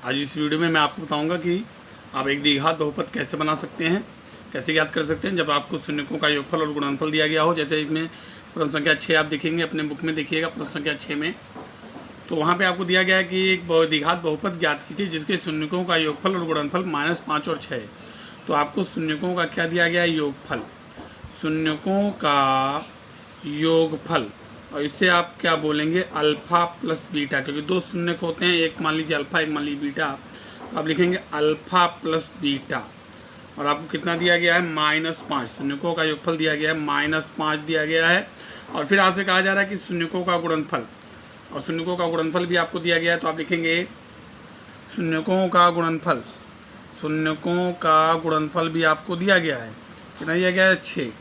आज इस वीडियो में मैं आपको बताऊंगा कि आप एक द्विघात बहुपद कैसे बना सकते हैं, कैसे याद कर सकते हैं जब आपको शून्यकों का योगफल और गुणनफल दिया गया हो। जैसे इसमें प्रश्न संख्या 6 आप देखेंगे, अपने बुक में देखिएगा प्रश्न संख्या 6 में, तो वहाँ पे आपको दिया गया है कि एक द्विघात बहुपद ज्ञात कीजिए जिसके शून्यकों का योगफल और गुणनफल -5 और 6 है। तो आपको शून्यकों का क्या दिया गया है, योगफल, शून्यकों का योगफल, और इससे आप क्या बोलेंगे, अल्फा प्लस बीटा, क्योंकि दो शून्यक होते हैं, एक मान लीजिए अल्फा, एक मान लीजिए बीटा, तो आप लिखेंगे अल्फा प्लस बीटा। और आपको कितना दिया गया है, -5, शून्यकों का योगफल दिया गया है, -5 दिया गया है। और फिर आपसे कहा जा रहा है कि शून्यकों का गुणनफल, और शून्यकों का गुणनफल भी आपको दिया गया है, तो आप लिखेंगे शून्यकों का गुणनफल, शून्यकों का गुणनफल भी आपको दिया गया है, कितना दिया गया है, 6,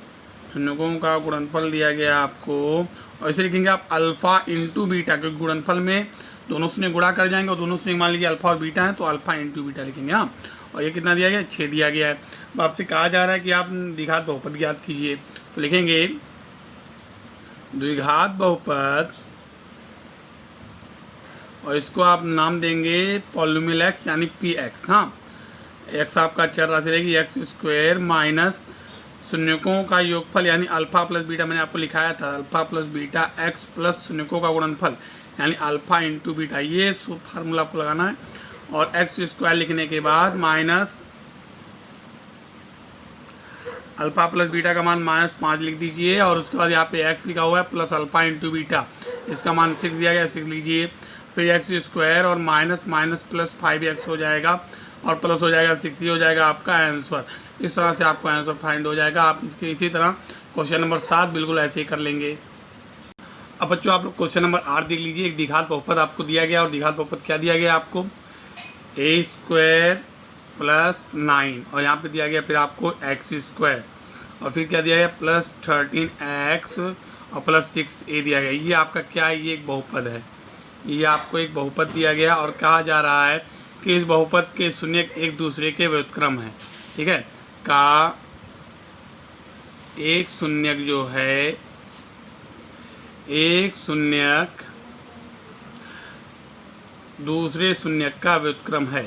शून्यकों का गुणनफल दिया गया आपको। और इसे लिखेंगे आप अल्फा इंटू बीटा, क्योंकि गुणनफल में दोनों शून्य गुणा कर जाएंगे और दोनों शून्य मान लीजिए अल्फा और बीटा है, तो अल्फा इंटू बीटा लिखेंगे। हाँ, और ये कितना दिया गया है, 6 दिया गया है। अब आपसे कहा जा रहा है कि आप द्विघात बहुपद ज्ञात कीजिए, तो लिखेंगे द्विघात बहुपद, और इसको आप नाम देंगे पॉलिनोमियल एक्स यानी पी एक्स। हाँ, एक्स आपका चर राशि रहेगी एक्स स्क्वायर माइनस शून्यकों का योगफल यानी अल्फा प्लस बीटा, मैंने आपको लिखाया था alpha plus beta x plus शून्यकों का गुणनफल यानी अल्फा इंटू बीटा, ये फार्मूला आपको लगाना है। और एक्स स्क्वायर लिखने के बाद माइनस अल्फा प्लस बीटा का मान -5 लिख दीजिए, और उसके बाद यहाँ पे एक्स लिखा हुआ है प्लस अल्फा इंटू बीटा, इसका मान 6 दिया गया, 6 लीजिए। फिर एक्स स्क्वायर और माइनस माइनस प्लस 5x हो जाएगा, और प्लस हो जाएगा 6, ही हो जाएगा आपका आंसर। इस तरह से आपको आंसर फाइंड हो जाएगा। आप इसके इसी तरह क्वेश्चन नंबर 7 बिल्कुल ऐसे ही कर लेंगे। अब बच्चों आप लोग क्वेश्चन नंबर 8 देख लीजिए। एक द्विघात बहुपद आपको दिया गया, और द्विघात बहुपद क्या दिया गया आपको, a स्क्वायर प्लस 9, और यहाँ पे दिया गया फिर आपको x स्क्वायर, और फिर क्या दिया गया प्लस 13x और प्लस 6a दिया गया। ये आपका क्या है, ये एक बहुपद है, ये आपको एक बहुपद दिया गया, और कहा जा रहा है कि इस बहुपद के शून्यक एक दूसरे के व्युत्क्रम है। ठीक है, का एक शून्यक जो है, एक शून्यक दूसरे शून्यक का व्युत्क्रम है,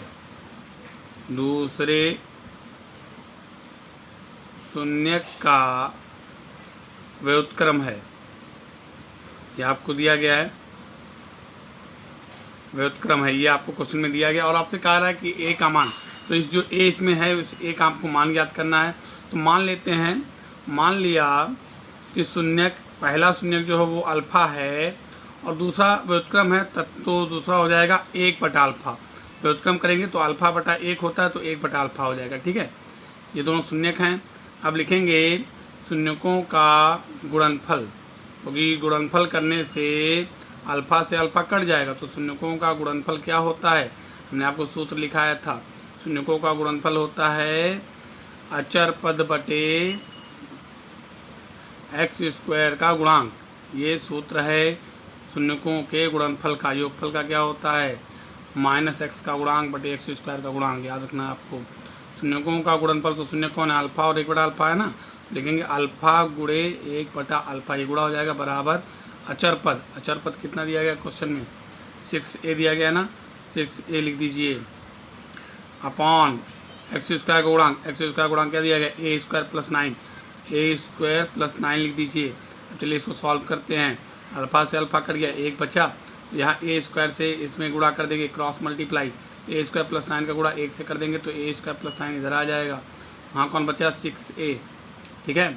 दूसरे शून्यक का व्युत्क्रम है, ये आपको दिया गया है, व्युत्क्रम है, ये आपको क्वेश्चन में दिया गया। और आपसे कहा रहा है कि ए का मान, तो इस जो ए इसमें है उस ए का आपको मान ज्ञात करना है। तो मान लेते हैं, मान लिया कि शून्यक, पहला शून्यक जो है वो अल्फा है और दूसरा व्युत्क्रम है, तब तो दूसरा हो जाएगा 1/अल्फा। व्युत्क्रम करेंगे तो अल्फा बटा 1 होता है, तो 1/अल्फा हो जाएगा। ठीक है, ये दोनों शून्यक हैं। अब लिखेंगे शून्यकों का गुणनफल, क्योंकि गुणनफल करने से अल्फा से अल्फा कट जाएगा, तो शून्यकों का गुणनफल क्या होता है, हमने आपको सूत्र लिखाया था, शून्यकों का गुणनफल होता है अचर पद बटे एक्स स्क्वायर का गुणांक। ये सूत्र है शून्यकों के गुणनफल का। योगफल का क्या होता है, -x का गुणांक बटे एक्स स्क्वायर का गुणांक, याद रखना है आपको। शून्यकों का गुणनफल, तो शून्य कौन है, अल्फा और 1/अल्फा है ना, लिखेंगे अल्फा गुणे 1/अल्फा, ये गुणा हो जाएगा बराबर अचर पद। अचर पद कितना दिया गया क्वेश्चन में, 6a दिया गया ना, 6a लिख दीजिए अपॉन एक्स स्क्वायर का गुणांक। एक्स स्क्वायर गुणांक क्या दिया गया, a square plus 9, a square plus 9 लिख दीजिए। अब चलिए इसको सॉल्व करते हैं। अल्फा से अल्फा कट गया, 1 बचा, यहाँ a स्क्वायर से इसमें गुणा कर देंगे, cross multiply, a square plus 9 का गुणा 1 से कर देंगे, तो a स्क्वायर प्लस 9 इधर आ जाएगा, वहाँ कौन बचा, 6a। ठीक है,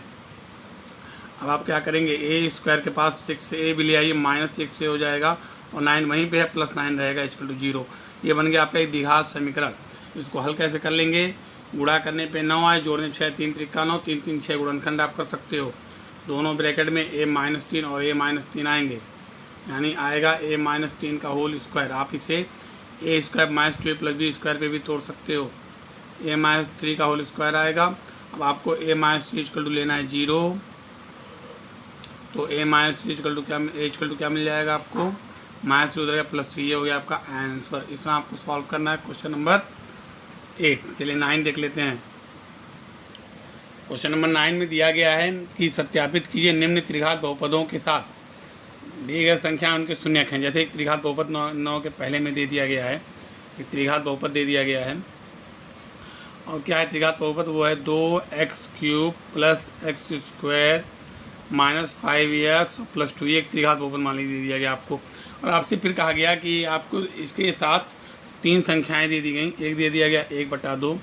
अब आप क्या करेंगे, a स्क्वायर के पास 6a भी ले आइए, -6a हो जाएगा, और 9 वहीं पे है, प्लस 9 रहेगा, इक्वल टू 0। ये बन गया आपका एक द्विघात समीकरण। इसको हल कैसे कर लेंगे, गुणा करने पे 9 आए, जोड़ने 6, 3 त्रिका 9, 3 3 6 गुणनखंड आप कर सकते हो। दोनों ब्रैकेट में a-3 और a-3 आएंगे, यानी आएगा a-3 का होल स्क्वायर। आप इसे a square -2a plus b square पे भी तोड़ सकते हो, a-3 का होल स्क्वायर आएगा। अब आपको a-3 इक्वल टू लेना है 0, तो a-3 इक्वल टू क्या मिल जाएगा आपको, -3 उधर प्लस 3, ये हो गया आपका आंसर। इस तरह आपको सॉल्व करना है क्वेश्चन नंबर 8। चलिए 9 देख लेते हैं। क्वेश्चन नंबर 9 में दिया गया है कि सत्यापित कीजिए निम्न त्रिघात बहुपदों के साथ दिए गए संख्या उनके शून्यक हैं। जैसे एक त्रिघात बहुपद 9 के पहले में दे दिया गया है एक त्रिघात बहुपद दे दिया गया है। और क्या है त्रिघात बहुपद? वो है 2x³ plus x² minus 5x plus 2, ये एक त्रिघात बहुपद मान लीजिए दे दिया गया आपको। और आपसे फिर कहा गया कि आपको इसके साथ 3 संख्याएं दे दी गई, एक दे दिया गया 1/2,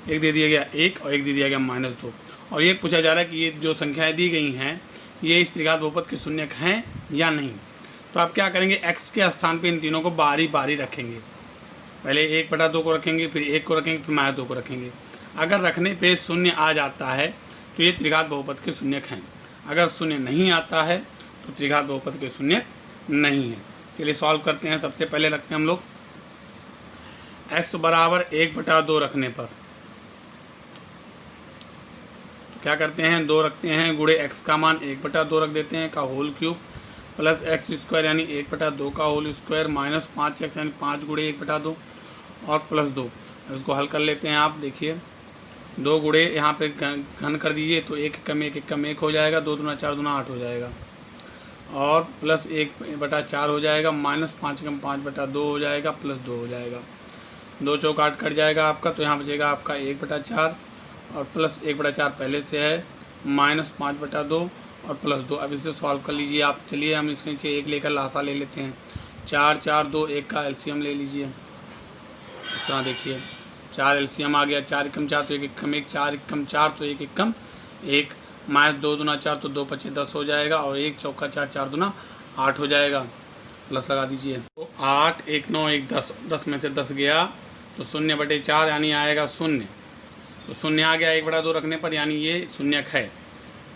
एक दे दिया गया 1 और एक दे दिया गया -2। और ये पूछा जा रहा है कि ये जो संख्याएं दी गई हैं ये इस त्रिघात बहुपद के शून्यक हैं या नहीं। तो आप क्या करेंगे, x के स्थान पे इन तीनों को बारी बारी रखेंगे। पहले 1/2 को रखेंगे, फिर 1 को रखेंगे, फिर -2 को रखेंगे। अगर रखने पे शून्य आ जाता है तो ये त्रिघात बहुपद के शून्यक हैं। अगर शून्य नहीं आता है तो त्रिघात बहुपद के शून्यक नहीं है। चलिए सॉल्व करते हैं। सबसे पहले रखते हैं हम लोग x बराबर 1/2 रखने पर तो क्या करते हैं, 2 रखते हैं, गुणे x का मान 1/2 रख देते हैं का होल क्यूब प्लस x² यानी 1/2 का होल स्क्वायर माइनस 5x यानी 5 गुणे 1/2 और प्लस 2। इसको हल कर लेते हैं। आप देखिए 2 गुणे यहाँ पे घन कर दीजिए तो 1 कम 1 कम 1 हो जाएगा, 2 दूना 4 दूना 8 हो जाएगा और प्लस 1/4 हो जाएगा, माइनस 5 कम 5/2 हो जाएगा, प्लस 2 हो जाएगा। 2 चौक 8 कट जाएगा आपका, तो यहाँ बचेगा आपका 1/4 और प्लस 1/4 पहले से है, माइनस 5/2 और प्लस 2। अब इसे सॉल्व कर लीजिए आप। चलिए हम इसके नीचे 1 लेकर लासा ले लेते हैं। 4 4 2 1 का एलसीएम ले लीजिए। इस तरह देखिए 4 एलसीएम आ गया, 4 एकम 4 तो 1 एकम 1, 4 एकम 4 तो 1 एकम 1, माइनस 2 दूना 4 तो 2 पचे 10 हो जाएगा और 1 चौका 4 4 दूना 8 हो जाएगा। प्लस लगा दीजिए तो 8 1 9 1 10, 10 में से 10 गया तो 0/4 यानी आएगा 0। तो 0 आ गया 1/2 रखने पर, यानी ये शून्यक है।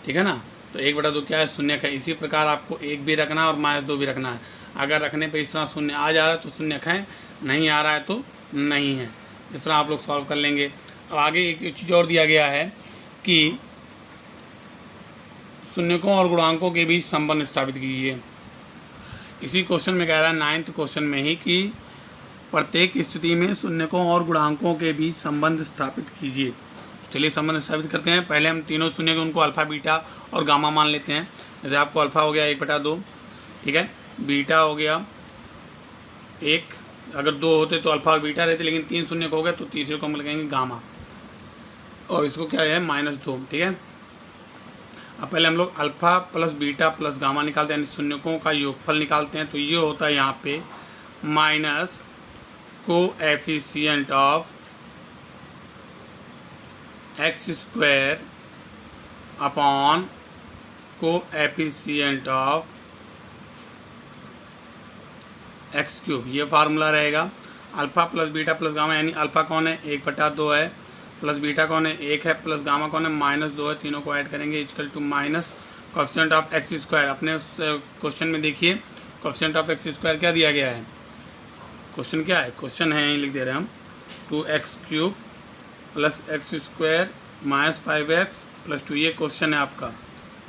ठीक है ना। तो 1/2 क्या है, शून्यक है। इसी प्रकार आपको 1 भी रखना है और -2 भी रखना है। अगर रखने पे इस तरह 0 आ जा रहा है तो शून्यक है, नहीं आ रहा है तो नहीं है। इस तरह आप लोग सॉल्व कर लेंगे। अब आगे एक चीज़ और दिया गया है कि शून्यकों और गुणांकों के बीच संबंध स्थापित कीजिए। इसी क्वेश्चन में कह रहा है 9th क्वेश्चन में ही कि प्रत्येक स्थिति में शून्यकों और गुणांकों के बीच संबंध स्थापित कीजिए। चलिए संबंध स्थापित करते हैं। पहले हम तीनों शून्य उनको अल्फ़ा बीटा और गामा मान लेते हैं। जैसे आपको अल्फ़ा हो गया 1/2, ठीक है, बीटा हो गया 1, अगर 2 होते तो अल्फ़ा और बीटा रहते, लेकिन 3 शून्य हो गए तो तीसरे को हम लगाएंगे गामा और इसको क्या है -2। ठीक है। अब पहले हम लोग alpha plus beta plus gamma निकालते हैं, यानी शून्यकों का योगफल निकालते हैं। तो ये होता है यहाँ पे minus coefficient of x² upon coefficient of x³ ये फार्मूला रहेगा। Alpha plus beta plus gamma, यानी अल्फ़ा कौन है 1/2 है, प्लस बीटा कौन है 1 है, प्लस गामा कौन है -2 है। तीनों को ऐड करेंगे equal to minus coefficient of x²। अपने क्वेश्चन में देखिए कोएफिशिएंट ऑफ x² क्या दिया गया है, क्वेश्चन क्या है, क्वेश्चन है यहीं लिख दे रहे हैं हम 2x³ plus x² minus 5x plus 2, ये क्वेश्चन है आपका,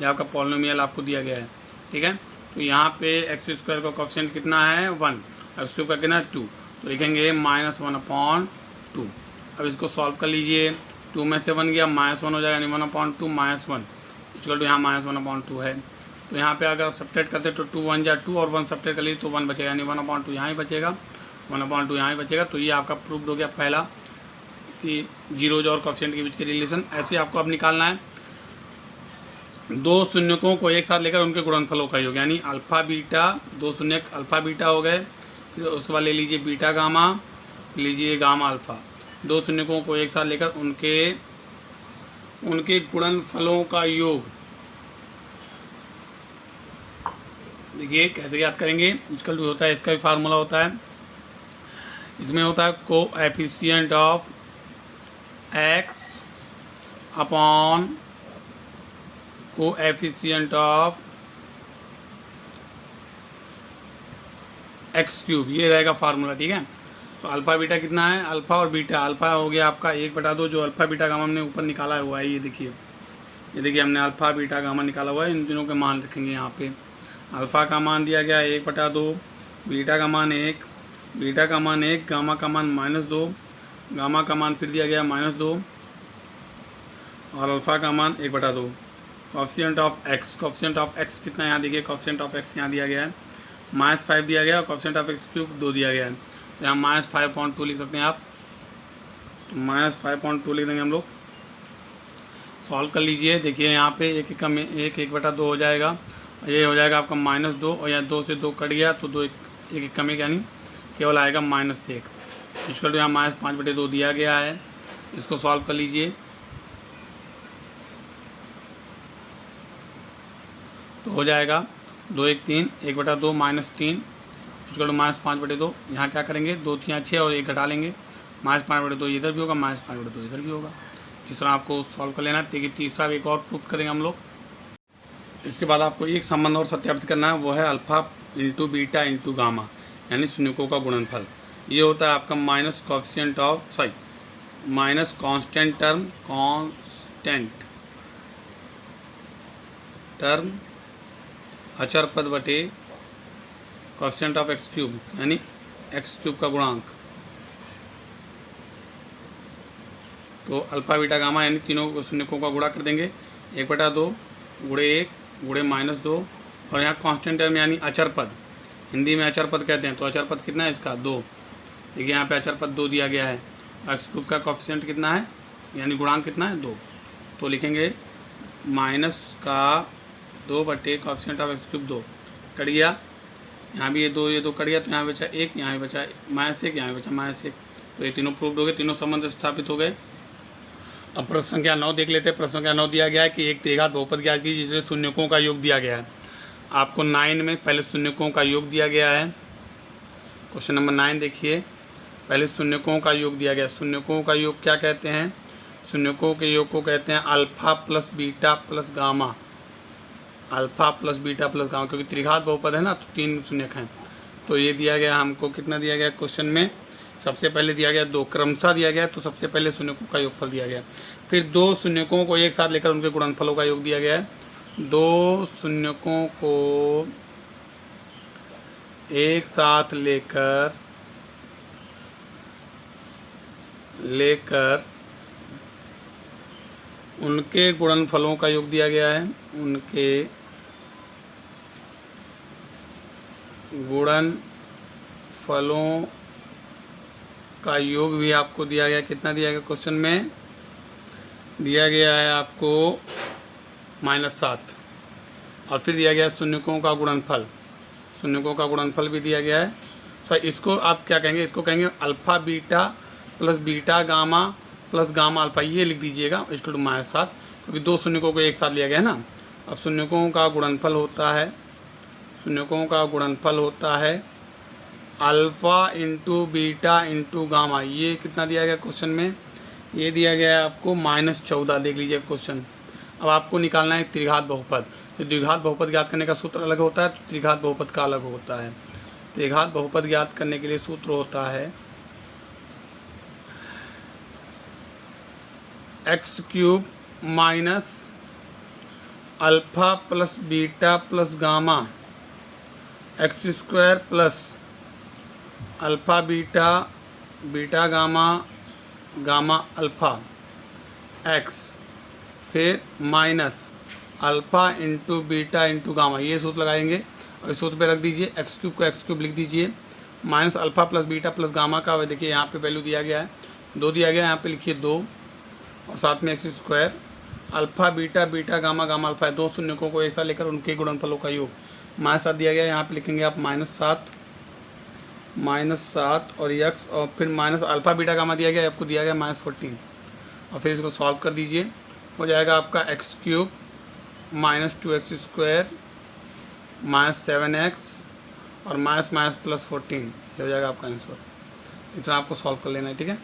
ये आपका पॉलिनोमियल आपको दिया गया है। ठीक है। तो यहाँ पे x² का कोएफिशिएंट कितना है 1, x³ का कितना 2, तो लिखेंगे -1/2। अब इसको सॉल्व कर लीजिए। 2 में से 1 गया -1 हो जाएगा, यानी 1/2 -1 इक्वल टू यहाँ -1/2 है। तो यहाँ पे अगर सब्ट्रैक्ट करते तो 2 1 जा 2 और 1 सब्ट्रैक्ट कर लीजिए तो 1 बचेगा, यानी 1/2 यहाँ ही बचेगा, 1/2 यहाँ ही बचेगा। तो ये आपका प्रूफ हो गया पहला कि जीरोज और कोएफिशिएंट के बीच के रिलेशन। ऐसे आपको अब निकालना है 2 शून्यकों को एक साथ लेकर उनके गुणनफलों का योग, यानी अल्फ़ा बीटा, 2 शून्यक अल्फ़ा बीटा हो गए, फिर उसके बाद ले लीजिए बीटा गामा, लीजिए गामा अल्फ़ा। 2 शून्यकों को एक साथ लेकर उनके गुणनफलों का योग। देखिए कैसे याद करेंगे, इक्वल टू होता है, इसका भी फार्मूला होता है, इसमें होता है coefficient of x upon coefficient of x³, ये रहेगा फार्मूला। ठीक है। तो अल्फ़ा बीटा कितना है, अल्फ़ा और बीटा, अल्फ़ा हो गया आपका 1/2, जो अल्फ़ा बीटा गामा हमने ऊपर निकाला हुआ है, ये देखिए हमने अल्फ़ा बीटा गामा निकाला हुआ है। इन दोनों के मान रखेंगे यहाँ पे। अल्फ़ा का मान दिया गया 1/2, बीटा का मान 1, बीटा का मान 1, गामा का मान -2, गामा का मान फिर दिया गया -2 और अल्फ़ा का मान 1/2। Coefficient of x, coefficient of x कितना यहाँ देखिए, कोएफिशिएंट ऑफ x यहाँ दिया गया है -5 दिया गया और कोएफिशिएंट ऑफ x³ 2 दिया गया है। तो यहाँ -5/2 लिख सकते हैं आप, तो -5/2 लिख देंगे हम लोग। सॉल्व कर लीजिए। देखिए यहाँ पे 1/2 हो जाएगा, ये हो जाएगा आपका -2, और यहाँ 2 से 2 कट गया तो 2 1 कम है, यानी केवल आएगा -1। इसका तो यहाँ -5/2 दिया गया है, इसको सॉल्व कर लीजिए। तो हो जाएगा 2 1 3, 1/2 -3, इसका तो -5/2। यहाँ क्या करेंगे, 2 3 6 और 1 घटा लेंगे, -5/2 इधर भी होगा, -5/2 इधर भी होगा। इस तरह आपको सॉल्व कर लेना है। देखिए तीसरा एक और प्रूफ करेंगे हम लोग। इसके बाद आपको एक संबंध और सत्यापित करना है, वो है alpha into beta into gamma, यानी शून्यकों का गुणनफल। ये होता है आपका माइनस कांस्टेंट टर्म अचर पद बटे कोएफिशिएंट ऑफ x3, यानी x3 का गुणांक। तो अल्फा बीटा गामा यानी तीनों शून्यकों का गुणा कर देंगे, 1/2 गुणे 1 गुणे -2, और यहाँ कांस्टेंट टर्म यानी अचर पद, हिंदी में अचर पद कहते हैं। तो अचर पद कितना है इसका, 2। देखिए यहाँ पे अचर पद 2 दिया गया है, x3 का कोएफिशिएंट कितना है, यानी गुणांक कितना है, 2। तो लिखेंगे -2 बटे कोएफिशिएंट ऑफ x3 2, कट गया। यहाँ भी ये 2 कट गया, तो यहाँ बचा 1, यहाँ बचा -1, यहाँ बचा -1। तो ये तीनों प्रूफ हो गए, तीनों संबंध स्थापित हो गए। अब प्रश्न संख्या 9 देख लेते हैं। प्रश्न संख्या 9 दिया गया है कि एक त्रिघात बहुपद ज्ञात कीजिए जिसे शून्यकों का योग दिया गया है। आपको 9 में पहले शून्यकों का योग दिया गया है। क्वेश्चन नंबर 9 देखिए, पहले शून्यकों का योग दिया गया। शून्यकों का योग क्या कहते हैं, शून्यकों के योग को कहते हैं alpha plus beta plus gamma. Alpha plus beta plus gamma, क्योंकि त्रिघात बहुपद है ना, तो 3 शून्यक हैं। तो ये दिया गया हमको, कितना दिया गया क्वेश्चन में, सबसे पहले दिया गया 2, क्रमशः दिया गया। तो सबसे पहले शून्यकों का योगफल दिया गया, फिर 2 शून्यकों को एक साथ लेकर उनके गुणनफलों का योग दिया गया है। 2 शून्यकों को एक साथ लेकर उनके गुणनफलों का योग दिया गया है। उनके गुणनफलों का योग भी आपको दिया गया। कितना दिया गया क्वेश्चन में, दिया गया है आपको -7, और फिर दिया गया शून्यकों का गुणनफल। शून्यकों का गुणनफल भी दिया गया है। सो इसको आप क्या कहेंगे, इसको कहेंगे alpha beta plus beta gamma plus gamma alpha, ये लिख दीजिएगा इसको टू -7, क्योंकि 2 शून्यकों को एक साथ लिया गया है ना। अब शून्यकों का गुणनफल होता है alpha into beta into gamma. ये कितना दिया गया क्वेश्चन में, ये दिया गया है आपको -14। देख लीजिए क्वेश्चन। अब आपको निकालना है त्रिघात बहुपद। तो द्विघात बहुपद ज्ञात करने का सूत्र अलग होता है, तो त्रिघात बहुपद का अलग होता है। त्रिघात बहुपद ज्ञात करने के लिए सूत्र होता है x³ minus alpha plus beta plus gamma x² plus alpha beta beta gamma gamma alpha x, फिर minus alpha into beta into gamma. ये सूत्र लगाएंगे और इस सूत्र पे रख दीजिए, x³ को x³ लिख दीजिए, minus alpha plus beta plus gamma का देखिए यहाँ पे वैल्यू दिया गया है 2 दिया गया है, यहाँ पे लिखिए 2 और साथ में x² alpha beta beta gamma gamma alpha है। 2 शून्यकों को ऐसा लेकर उनके गुणनफलों का योग -7 दिया गया है। यहाँ पे लिखेंगे आप -7 और x, और फिर माइनस अल्फ़ा बीटा गामा दिया गया, आपको दिया गया -14, और फिर इसको सॉल्व कर दीजिए। हो जाएगा आपका x³ -2x² -7x और माइनस +14, ये हो जाएगा आपका आंसर। इतना आपको सॉल्व कर लेना है, ठीक है।